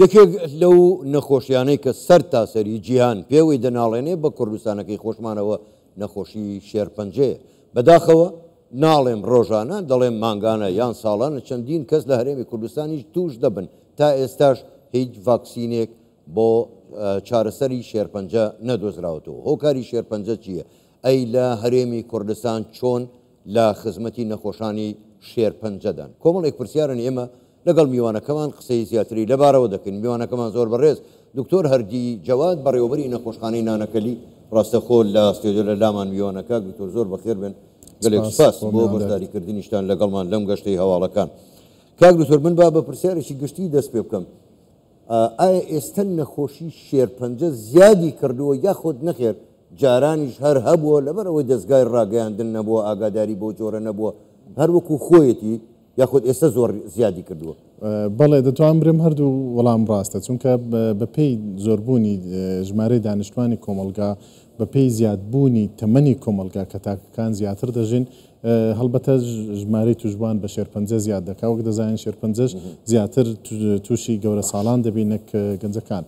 یەکێک لەو نەخۆشیانەی کە سەر تاسەری جیهان پێوەی دەناڵێنێ بە کوردستانەکەی خۆشمانەوە نەخۆشی شێرپەنجەیە. بەداخەوە ناڵێم ڕۆژانە دەڵێم مانگانە یان ساڵانە چەندین کەس لە هەرێمی کوردستانیش توش دەبن تا ئێستاش هیچ ڤاکسینێک بۆ چارەسەری شێرپەنجە نەدۆزراوەتەوە. هۆکاری شێرپەنجە چییە؟ ئەی لە هەرێمی کوردستان چۆن لە خزمەتی نەخۆشانی شێرپەنجەدان؟ کۆمەڵێک پرسیارن ئێمە لەگەڵ میوانەکەمان قسەی زیاتری لەبارەوە دەکەین. میوانەکەمان زۆر بەڕێز دکتۆر هەردی جەواد بەڕێوەبەری نەخۆشخانەی نانەکەلی ڕاستەخۆ لە ستێدیۆ لە لامان میوانەکە دکتۆر زۆر بەخێر بن گەلێک سپاس بۆ بەشداریکردنیشتان لەگەڵمان لەم گەشتەی هەواڵەکان. کاک دکتۆر من با بە پرسیارێکی گشتی دەست پێ بکەم. ئایا ئێستا نەخۆشی شێرپەنجە زیادی کردووە یاخود نەخێر جارانیش هەر هەبووە لەبەرەوەی دەستگای ڕاگەیاندن نەبووە ئاگاداری بۆ جۆرە نەبووە هەر وەکو خۆیەتی یاخود ئێستا زۆر زیادی کردووە؟ بەڵێ دەتوان برم هەردوو وەڵام ڕاستە چونکە بە پێی زۆربوونی ژمارەی دانیشتوانی کۆمەلگا بە پێی زیادبوونی تەمەنی کۆمەلگا کە تاکەکان زیاتر دەژین هەڵبەتە ژمارەی توشبوان بە شێرپەنجە زیاد دەکا وەک دەزانین شێرپەنجەش زیاتر تووشی گەورە ساڵان دەبینێک گەنجەکان.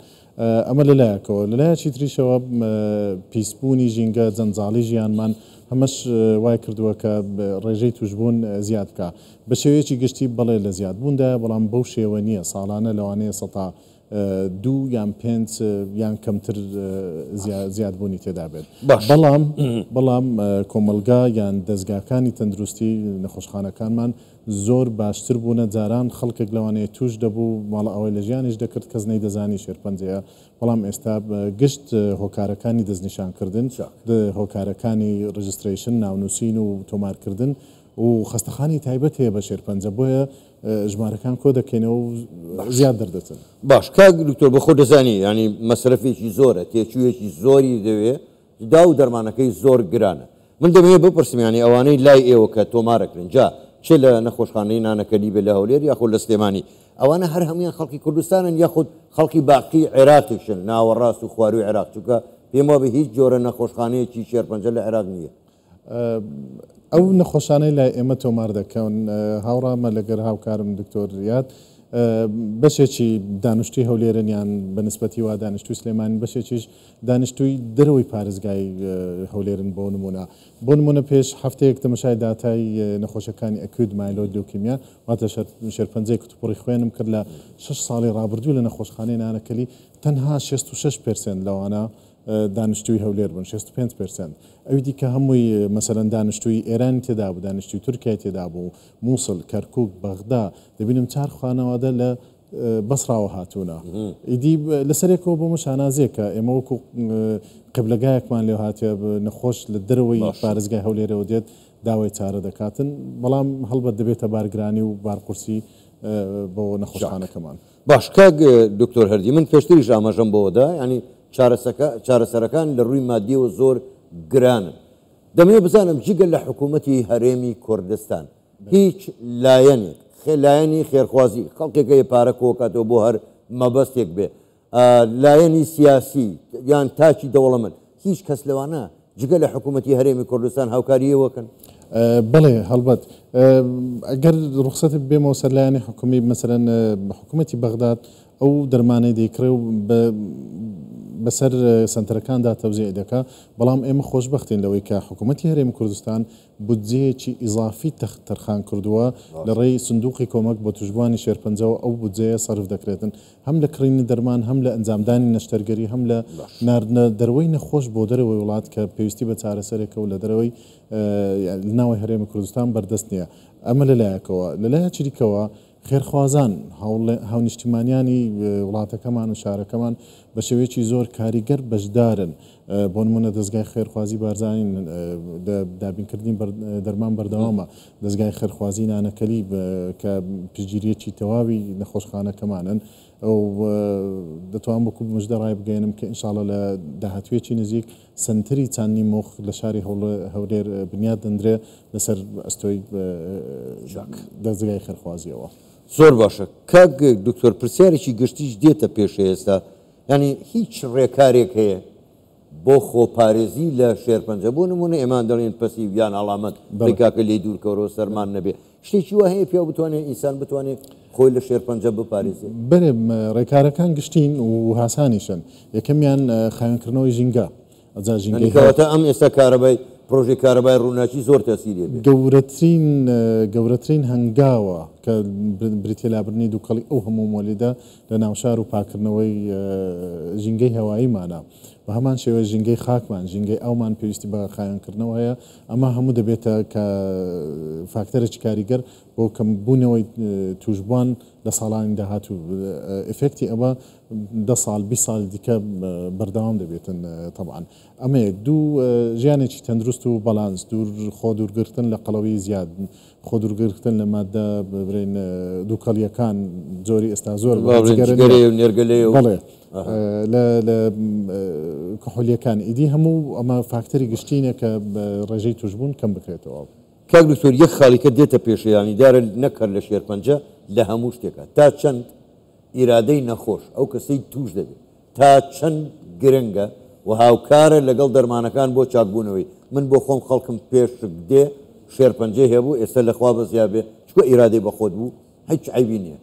ئەمە لەلایەکەوە لەلایەکی تریشەوە پیسبوونی ژینگە جەنجاڵی ژیانمان هەمەش وای کردووە کە ڕێژەی توشبوون زیاد بکە بە شێوەیەکی گشتی بەڵێ لە زیادبووندا بەڵام بەو شێوە نییە ساڵانە لەوانەیە سەتا 2 یان 5 یان کەمتر زیادبوونی تێدا بێت. بەڵام کۆمەلگا یان دەستگاکانی تەندروستی نەخۆشخانەکانمان زۆر باشتر بوونە جاران خەڵکێک لەوانەیە توش دەبوو ماڵە ئەوەی لە ژیانیش دەکرد کەس نەیدەزانی شێرپەنجەیە بەڵام ئێستا گشت هۆکارەکانی دەستنیشانکردن هۆکارەکانی ڕجستریشن ناونووسین و تۆمارکردن و خەستەخانی تایبەت هەیە بە شێرپەنجە بۆیە ژمارەکان کۆ دەکەینەوە و زیاد دەردەچن. باش کاک دکتۆر بە خۆ دەزانی ینی مەسرەفێکی زۆرە تێچوویەکی زۆری دەوێ دا و دەرمانەکەی زۆر گرانە. من دەمەوێت بپرسم ینی ئەوانەی لای ئێوە کە تۆمارەکردن جا چ لە نەخۆشخانەی نانەکەلی بێ لە هەولێر یاخود لە سلێمانی ئەوانە هەر هەمویان خەڵکی کوردستانن یاخود خەڵکی باقی عێراقیشن ناوەڕاست و خواروی عێراق چونکە پێم وابێ هیچ جۆرە نەخۆشخانەیەکی شێرپەنجە لە عێراق نییە. ئەو نەخۆشانەی لای ئێمە تۆمار دەکەون هاوڕامە لەگەر هاوکارم دکتۆر ریاد بەشێکی دانیشتوی هەولێرن یان بەنسبەتی وا دانیشتوی سلێمانی بەشێکیش دانیشتوی دەرەوەی پارێزگای هەولێرن بۆ نمونە پێش هەفتەیەک تەماشای داتای نەخۆشەکانی ئەکوود مایلۆ لیوکیمیا واتە شێرپەنجەی کتوپڕی خوێنم کرد لە 6 ساڵی ڕابردوو لە نەخۆشخانەی نانەکەلی تەنها 66% لەوانە دانیشتوی هەولێر بوون 65%. ئەوی دیکە هەمووی مەسەرەن دانیشتوی ئێران تێدا بوو دانیشتوی تورکیا تێدا بوو مووسڵ کەرکوک بەغدا دەبینم 4 خانەوادە لە بەسراوە هاتوونە ئیدی لەسەرێکەوە بۆ مشانازیێکە ئێمە وەکو قبلەگایەکمان لێ هاتێ نەخۆش لە دەرەوەی پارێزگای هەولێرەوە دێت داوای چارە دەکاتن بەڵام هەڵبەت دەبێتە بارگرانی و بارقورسی بۆ نەخۆشخانەکەمان. باش کاک دکتۆر هەردی من پێشتریش ئاماژەم بۆەوەدا ینی چارەسەرەکان لە ڕووی مادیەوە زۆر گرانن. دەمەوێت بزانم جگە لە حکوومەتی هەرێمی کوردستان هیچ لایەنێک لایەنی خێرخوازی خەڵکێکە پارە کۆکاتەوە بۆ هەر مەبەستێک بێ لایەنی سیاسی یان تاچی دەوڵەمەند هیچ کەس لەوانە جگە لە حکوومەتی هەرێمی کوردستان هاوکاریەوەکەن؟ بەڵێ هەڵبەت ئەگەر ڕوخسەت بێمەوە سەرلایەنی حکومی مەسەرەن حکوومەتی بەغداد ئەو دەرمانەی دەیکرێ و بەسەر سنتەرەکاندا تەوزیع دەکا بەڵام ئێمە خۆشبەختین لەوەی کە حکوومەتی هەرێمی کوردستان بودجەیەکی ئیزافی تەرخان کردووە لە ڕێی سندوقی کۆمەک بۆ توشبوانی شێرپەنجەوە ئەو بودجەیە سەرف دەکرێتن هەم لە کڕینی دەرمان هەم لە ئەنجامدانی نەشتەرگەری هەم لە ناردنە دەروەی نەخۆش بۆ دەرەوەی وڵات کە پێویستی بە چارەسەرێکە و لە دەرەوەی ناوی هەرێمی کوردستان بەردەست نییە. ئەمە لەلایەکەوە لەلایەکی دیکەوە خێرخوازان هاونیشتیمانیانی وڵاتەکەمان و شارەکەمان بە شێوەیەکی زۆر کاریگەر بەشدارن بۆ نمونە دەستگای خێرخوازی بارزانین دابینکردنی دەرمان بەردەوامە دەستگای خێرخوازی نانەکەلی کە پشتگیریەکی تەواوی نەخۆشخانەکەمانن ئەو دەتوان بۆ کوب مژدە ڕای بگەێنم کە ئینشاڵە لە داهاتوێکی نزیک سنتری چاندنی مۆخ لە شاری هەولێر بنیاد دەندرێ لەسەر ئەستۆی دەستگای خێرخوازیەوە. زۆر باشە کاک دکتۆر پرسیارێکی گشتیش دێتە پێش ئێستا ینی هیچ ڕێکارێک هەیە بۆ خۆپارێزی لە شێرپەنجە بۆ نمونە ئێمان دەڵێن پەسیڤ یان ئەڵامەت ڕێکاکە لێ دوورکەوەرەوە سەرمان نەبێ شتێکی وە هەیە پێ بتوانێت ئینسان بتوانێت خۆی لە شێرپەنجە بپارێزێت. بەێ ڕێکارەکان گشتین و هاسانیشن یەکەمیان خاوێنکردنەوەی ژینگە ئەجا ژینگەکەواتە ئەم ئێستا کارەبای پرۆژێک کارەبای ڕووناچی زۆر تەسیرێ بێت. گەورەترین هەنگاوە کە بریتە لابرنی دووکەڵی ئەو هەموو مۆلیدا لە ناوشار و پاکردنەوەی ژینگەی هەواییمانە بە هەمان شێوە ژینگەی خاکمان ژینگەی ئەومان پێویستی بە خاوێنکردنەوە هەیە ئەمە هەموو دەبێتە کە فاکتەرێکی کاریگەر بۆ کەمبوونەوەی توشبوان لە ساڵانی داهاتوو ئفکتی ئەمە 10 ساڵ 20 ساڵ دیکە بەردەوام دەبێتن طبعاً ئەمەیەک دوو ژیانێکی تەندروست و بەڵانس خۆ دوورگرتن لە قەڵەوی زیاد خۆ دوورگرتن لە مادە ببرین دووکەڵیەکان جۆری ئێستا زۆر نێرگەلێ بڵێ لە کحولیەکان ئیدی هەموو ئەمە فاکتەری گشتینە کە ڕێژەی توشبوون کەم بکرێتەوە. کاک دکتۆر یەک خاڵیکە دێتە پێشیانی دارە نەکرد لە شێرپەنجە لە هەموو شتێکە تا چەند ئیرادەی نەخۆش ئەو کەسەی توش دەبێت تا چەند گرنگە و هاوکارە لەگەڵ دەرمانەکان بۆ چاکبوونەوەی من بۆ خۆم خەڵکم پێشک دێ شێرپەنجە هەبوو ئێستا لەخوا بەزیابێ چکە ئیرادەی بەخۆت بوو هیچ عیبی نییە.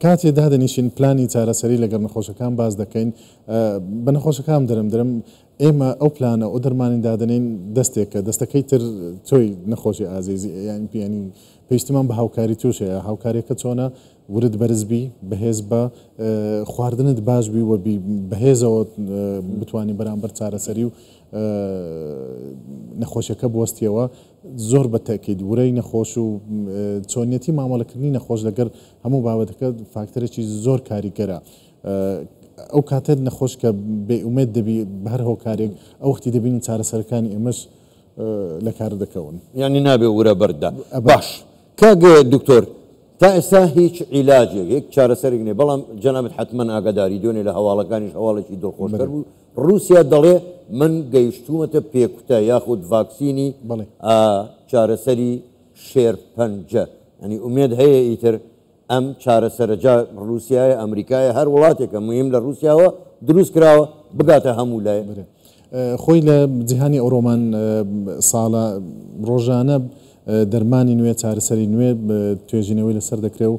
کاتێ دادەنیشین پلانی چارەسەری لەگەڵ نەخۆشەکان باز دەکەین بە نەخۆشەکان دەرم ئێمە ئەو پلانە ئەو دەرمانی دادنین دەستێکە دەستەکەی تر تۆی نەخۆشی ئازیزی یان پیانی پێویستیمان بە هاوکاری تووشەیە هاوکاریەکە چۆنە ورد بەرزبی بەهێز بە خواردنت باشبی وە بەهێزەوە بتوانانی بەرامبەر چارەسەری و نەخۆشیەکە بوەستیەوە زۆر بە تاکید ورەی نەخۆش و چۆنیەتی مامەڵەکردنی نەخۆش لەگەر هەموو بابەتەکە فاکتەرێکی زۆر کاریگەرە ئەو کاتت نەخۆش کە بێئومێت دەبی بەر هۆکارێک ئەو وەختی دەبین چارەسەرەکانی ئێمەش لە کار دەکەون ینی نابێ ورە بەردا باش کاگە دکتۆر تا ئێستا هیچ عیلاجێک یەک چارەسەرێک نێ بەڵام جەنابەت حتمەن ئاگاداری دوێنێ لە هەواڵەکانیش هەواڵێکی دڵخۆشکەر بوو رووسیا دەڵێ من گەیشتومەتە پێکوتە یاخود ڤاکسینی چارەسەری شێرپەنجە ینی ئومێد هەیە ئیتر ئەم چارەسەرجا رووسایە ئەمریکایە هەر وڵاتێکە مهم لە رووسیاوە دروست کراوە بگاتە هەموو لایە خۆی لە جیهانی ئەوڕۆمان ساڵە ڕۆژانە دەرمانی نوێ چارەسەری نوێ توێژینەوەی لەسەر دەکرێت و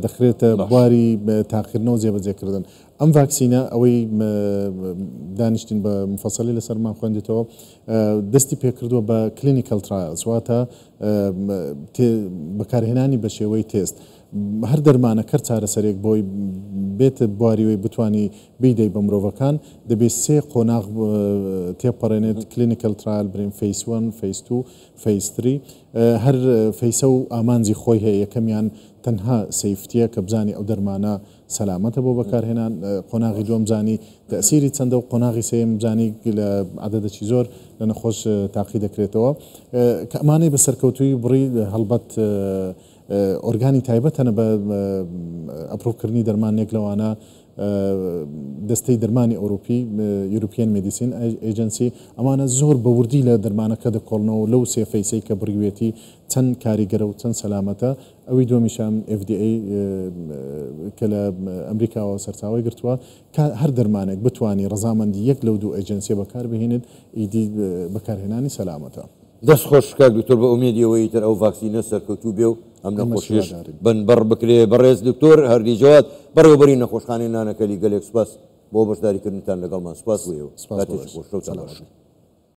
دەخرێتە بواری تاقیکردنەوە جێبەجێکردن ئەم ڤاکسینە ئەوەی دانیشتین بە مفەسەلی لەسەرمان خوێندێتەوە دەستی پێکردووە بە کلینیکەل ترایلز واتە بەکارهێنانی بە شێوەی تێست هەر دەرمانە کەر چارەسەرێک بۆی بێتە بواریوەی بتانی بیدەی بە مرۆڤەکان دەبێت سێ قۆناغ تێپەڕێنێت کلینیکەل ترایل برین فیس 1 فیس 2 فیس 3 هەر فیسە و ئامانجی خۆی هەیە یەکەمیان تەنها سەیفتیە کە بزانی ئەو دەرمانە سەلامەتە بۆ بەکارهێنان قۆناغی دووەم زانی تەسیری چەندە و قۆناغی سێم زانی لە عەدەدێکی زۆر لە نەخۆش تاقی دەکرێتەوە کە ئەمانەی بە سەرکەوتووی بڕی هەڵبەت ئۆرگانی تایبەتەنە بە ئەپڕۆڤکردنی دەرمانێک لەوانە دەستەی دەرمانی ئەوروپی یوروپیان مدیسین ئێجنسی ئەمانە زۆر بەوردی لە دەرمانەکە دەکۆڵنەوە لەو سێ فەیسەی کە بڕیوێتی چەند کاریگەرە و چەند سەلامەتە ئەوی دووەمیشان FDA کە لە ئەمریکاوە سەرچاوی گرتووە کە هەر دەرمانێک بتوانانی ڕەزامەندی یەک لەو دوو ئێجنسیە بەکار بهێنێت ئیدی بەکارهێنانی سەلامەتە دەست خۆش کاک دکتۆر بە ئومێدیەوەی تر ئەو ڤاکسینە سەرکەوتوو بێ و ئەم نەخۆشیش بەر بکرێ بەڕێز دکتۆر هەردیجەوات بەڕێوەبەری نەخۆشخانەی نانەکەلی گەلێک سوپاس بۆ بەشداریکردنتان لەگەڵمان سوپاس بوویەوە.